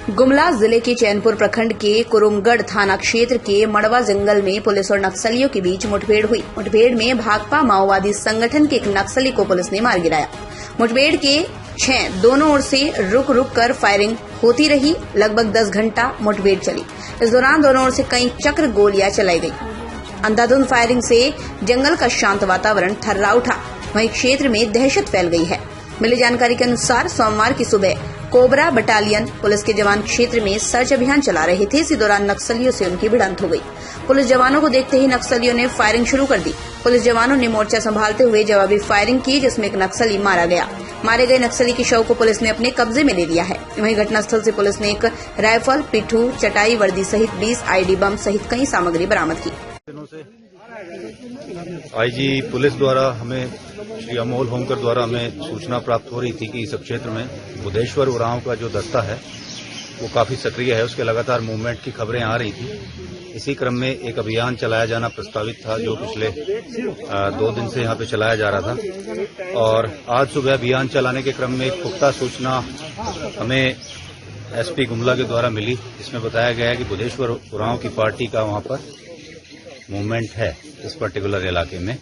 गुमला जिले के चैनपुर प्रखंड के कुरुमगढ़ थाना क्षेत्र के मड़वा जंगल में पुलिस और नक्सलियों के बीच मुठभेड़ हुई। मुठभेड़ में भाकपा माओवादी संगठन के एक नक्सली को पुलिस ने मार गिराया। मुठभेड़ के 6 दोनों ओर से रुक रुक कर फायरिंग होती रही। लगभग 10 घंटा मुठभेड़ चली। इस दौरान दोनों ओर से कई चक्र गोलियां चलाई गई। अंधाधुंध फायरिंग से जंगल का शांत वातावरण थर्रा उठा। वहीं क्षेत्र में दहशत फैल गई है। मिली जानकारी के अनुसार सोमवार की सुबह कोबरा बटालियन पुलिस के जवान क्षेत्र में सर्च अभियान चला रहे थे। इसी दौरान नक्सलियों से उनकी भिड़ंत हो गई। पुलिस जवानों को देखते ही नक्सलियों ने फायरिंग शुरू कर दी। पुलिस जवानों ने मोर्चा संभालते हुए जवाबी फायरिंग की, जिसमें एक नक्सली मारा गया। मारे गए नक्सली के शव को पुलिस ने अपने कब्जे में ले लिया है। वहीं घटनास्थल से पुलिस ने एक राइफल, पिट्ठू, चटाई, वर्दी सहित 20 आईडी बम सहित कई सामग्री बरामद की। आईजी पुलिस द्वारा हमें श्री अमोल होमकर द्वारा हमें सूचना प्राप्त हो रही थी कि इस क्षेत्र में बुधेश्वर उरांव का जो दस्ता है वो काफी सक्रिय है। उसके लगातार मूवमेंट की खबरें आ रही थी। इसी क्रम में एक अभियान चलाया जाना प्रस्तावित था, जो पिछले 2 दिन से यहाँ पे चलाया जा रहा था। और आज सुबह अभियान चलाने के क्रम में एक पुख्ता सूचना हमें एसपी गुमला के द्वारा मिली, जिसमें बताया गया है कि बुधेश्वर उरांव की पार्टी का वहां पर मूवमेंट है इस पर्टिकुलर इलाके में,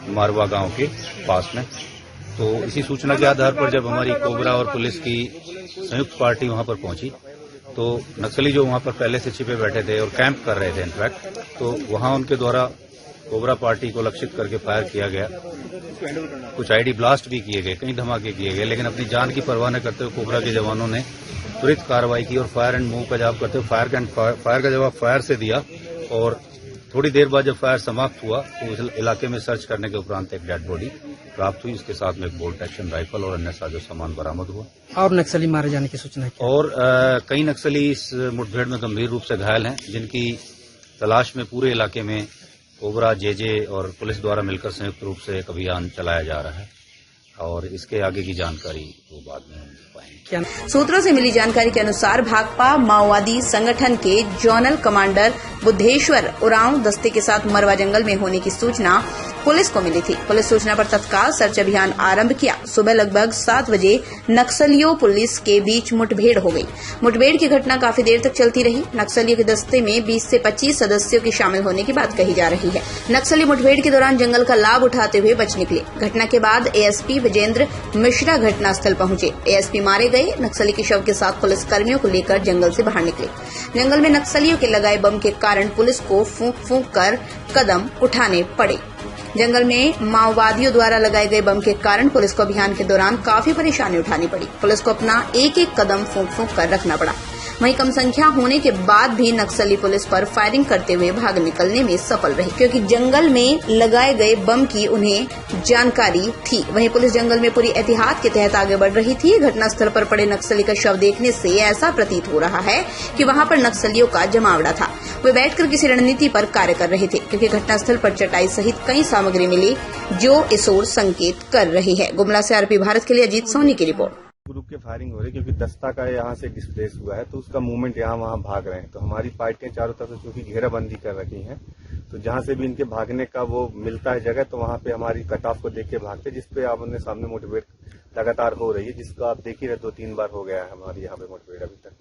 मारवा गांव के पास में। तो इसी सूचना के आधार पर जब हमारी कोबरा और पुलिस की संयुक्त पार्टी वहां पर पहुंची, तो नक्सली जो वहां पर पहले से छिपे बैठे थे और कैंप कर रहे थे इनफैक्ट, तो वहां उनके द्वारा कोबरा पार्टी को लक्षित करके फायर किया गया। कुछ आईडी ब्लास्ट भी किए गए, कई धमाके किए गए, लेकिन अपनी जान की परवाह न करते हुए कोबरा के जवानों ने त्वरित कार्रवाई की और फायर एंड मूव का जवाब करते हुए फायर का जवाब फायर से दिया। और थोड़ी देर बाद जब फायर समाप्त हुआ तो उस इलाके में सर्च करने के उपरांत एक डेड बॉडी प्राप्त हुई। इसके साथ में एक बोल्ट एक्शन राइफल और अन्य साजो सामान बरामद हुआ। और नक्सली मारे जाने की सूचना है। और कई नक्सली इस मुठभेड़ में गंभीर रूप से घायल हैं, जिनकी तलाश में पूरे इलाके में कोबरा, जेजे और पुलिस द्वारा मिलकर संयुक्त रूप से एक अभियान चलाया जा रहा है। और इसके आगे की जानकारी वो बाद में पाएंगे। सूत्रों से मिली जानकारी के अनुसार भाकपा माओवादी संगठन के जोनल कमांडर बुधेश्वर उरांव दस्ते के साथ मरवा जंगल में होने की सूचना पुलिस को मिली थी। पुलिस सूचना पर तत्काल सर्च अभियान आरंभ किया। सुबह लगभग 7 बजे नक्सलियों पुलिस के बीच मुठभेड़ हो गई। मुठभेड़ की घटना काफी देर तक चलती रही। नक्सलियों के दस्ते में 20 से 25 सदस्यों के शामिल होने की बात कही जा रही है। नक्सली मुठभेड़ के दौरान जंगल का लाभ उठाते हुए बच निकले। घटना के बाद एएसपी विजेंद्र मिश्रा घटनास्थल पहुंचे। एएसपी मारे गए नक्सली के शव के साथ पुलिस कर्मियों को लेकर जंगल से बाहर निकले। जंगल में नक्सलियों के लगाए बम के कारण पुलिस को फूंक फूंक कर कदम उठाने पड़े। जंगल में माओवादियों द्वारा लगाए गए बम के कारण पुलिस को अभियान के दौरान काफी परेशानी उठानी पड़ी। पुलिस को अपना एक एक कदम फूंक फूंक कर रखना पड़ा। वहीं कम संख्या होने के बाद भी नक्सली पुलिस पर फायरिंग करते हुए भाग निकलने में सफल रहे, क्योंकि जंगल में लगाए गए बम की उन्हें जानकारी थी। वहीं पुलिस जंगल में पूरी एहतियात के तहत आगे बढ़ रही थी। घटनास्थल पर पड़े नक्सली का शव देखने से ऐसा प्रतीत हो रहा है कि वहां पर नक्सलियों का जमावड़ा था। वे बैठकर किसी रणनीति पर कार्य कर रहे थे, क्योंकि घटनास्थल पर चटाई सहित कई सामग्री मिली जो इस ओर संकेत कर रही है। गुमला से आरपी भारत के लिए अजीत सोनी की रिपोर्ट। ग्रुप के फायरिंग हो रही, क्योंकि दस्ता का यहाँ से डिस्प्लेस हुआ है, तो उसका मूवमेंट यहाँ वहाँ भाग रहे हैं। तो हमारी पार्टियां चारों तरफ से चूंकि घेराबंदी कर रखी हैं, तो जहाँ से भी इनके भागने का वो मिलता है जगह, तो वहाँ पे हमारी कट ऑफ को देख के भागते, जिसपे आपने सामने मुठभेड़ लगातार हो रही है, जिसको आप देख ही रहे 2-3 बार हो गया है हमारी यहाँ पे मुठभेड़ अभी तक।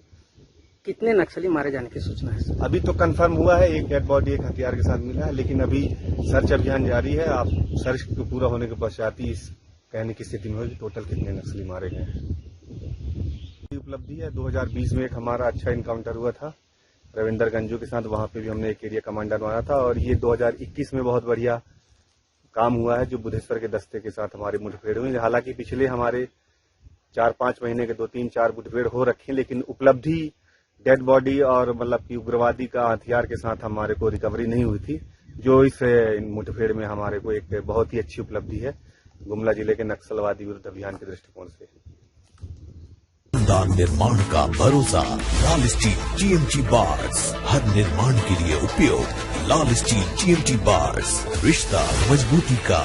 कितने नक्सली मारे जाने की सूचना है? अभी तो कंफर्म हुआ है, एक डेड बॉडी एक हथियार के साथ मिला है, लेकिन अभी सर्च अभियान जारी है। आप सर्च पूरा होने के पश्चात ही कहने की स्थिति में होगी टोटल कितने नक्सली मारे गए हैं। उपलब्धि है 2020 में एक हमारा अच्छा इनकाउंटर हुआ था रविंदर गंजू के साथ, वहां पे भी हमने एक एरिया कमांडर मारा था। और ये 2021 में बहुत बढ़िया काम हुआ है, जो बुधेश्वर के दस्ते के साथ हमारी मुठभेड़ हुई। हालांकि पिछले हमारे 4-5 महीने के 2-3-4 मुठभेड़ हो रखी, लेकिन उपलब्धि डेड बॉडी और मतलब की उग्रवादी का हथियार के साथ हमारे को रिकवरी नहीं हुई थी, जो इस मुठभेड़ में हमारे को एक बहुत ही अच्छी उपलब्धि है गुमला जिले के नक्सलवादी विरुद्ध अभियान के दृष्टिकोण से। निर्माण का भरोसा लाल स्टील जीएमटी बार्स, हर निर्माण के लिए उपयोग लाल स्टील जीएमटी बार्स, रिश्ता मजबूती का।